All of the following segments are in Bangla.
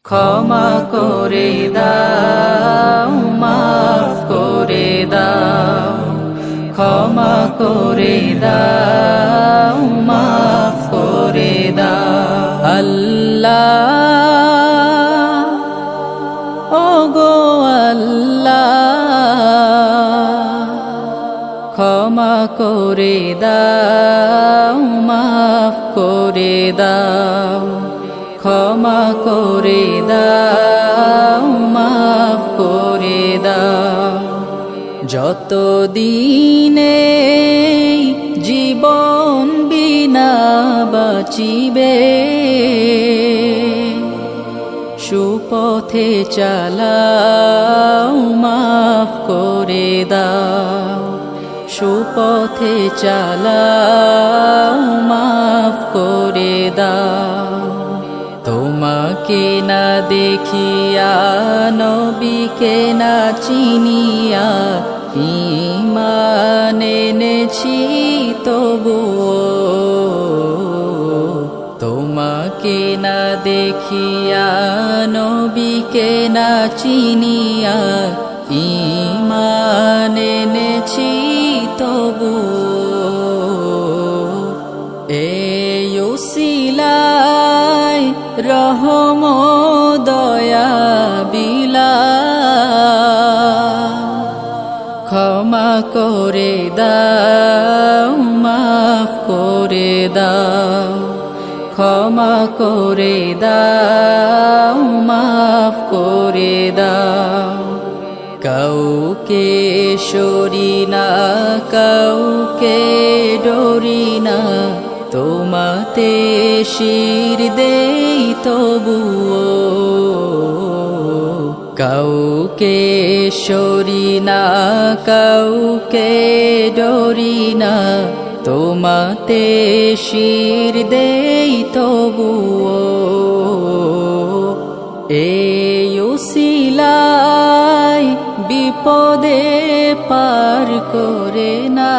ক্ষমা করে দাও, মাফ করে দাও, ক্ষমা করে দাও, মাফ করে দাও। আল্লাহ, ওগো আল্লাহ, ক্ষমা করে দাও, মাফ করে দাও, ক্ষমা করে দাও, মাফ করে দাও। যত দিনে জীবন বিনা বাঁচিবে, সুপথে চালাও, মাফ করে দাও, সুপথে চালাও, মাফ করে দাও। তোমাকে না দেখিয়া, নবীকে না চিনিয়া, ঈমান এনেছি তবুও, তোমাকে না দেখিয়া, নবীকে না চিনিয়া, ঈমান এনেছি তবুও। এই উসিলায় রহম দয়া বিলাস, ক্ষমা করে দাও, মাফ করে দাও, ক্ষমা করে দাও, মাফ করে দাও। কাউকে সরি না, কাউকে ডরি না, তোমাতে শির দেই তবুও। কাউকে সরি না, কাউকে ডরি না, তোমাতে শির দেই তবুও। এই উসিলায় বিপদে পার করে না,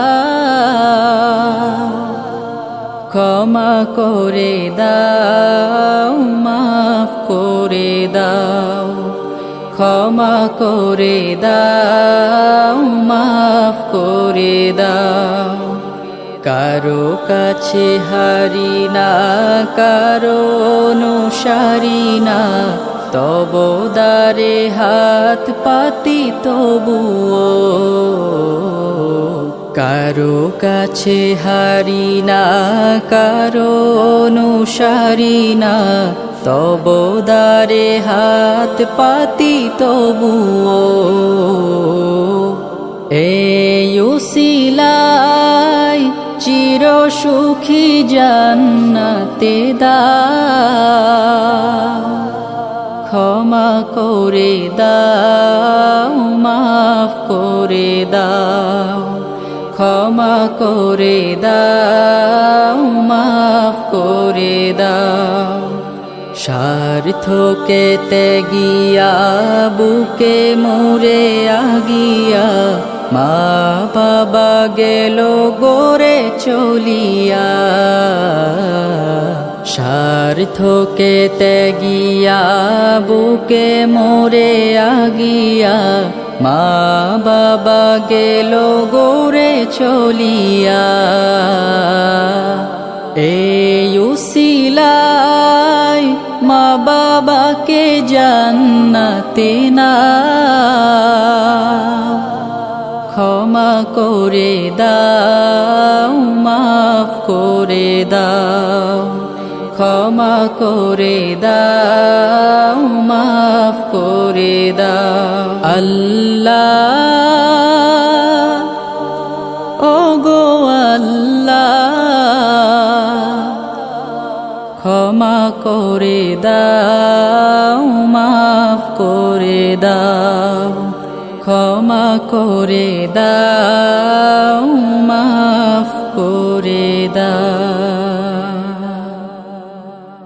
ক্ষমা করে দাও, মাফ করে দাও, ক্ষমা করে দাও, মাফ করে দাও। কারো কাছে হারি না, কারো অনুসারী না, তব দ্বারে হাত পাতি তবুও। কারো কাছে হারি না, কারো অনুসারী না, তব দ্বারে হাত পাতি তবুও। এই উসিলায় চির সুখী জান্নাতে দাও, ক্ষমা করে দাও, মাফ করে দাও, ক্ষমা করে দাও, মাফ করে দাও। স্বার্থকে ত্যাগিয়া, বুকে মুড়ে আগিয়া, মা বাবা গেল গোরে চলিয়া। স্বার্থকে ত্যাগিয়া, বুকে মোরে আগিয়া, মা বাবা গেল গোরে চলিয়া। এই উসিলায় মা বাবাকে জান্নাতে নাও, ক্ষমা করে দাও, মাফ করে দাও, ক্ষমা করে দাও, মাফ করে দাও। আল্লাহ, ওগো আল্লাহ, ক্ষমা করে দাও, মাফ করে দাও, ক্ষমা করে দাও, মাফ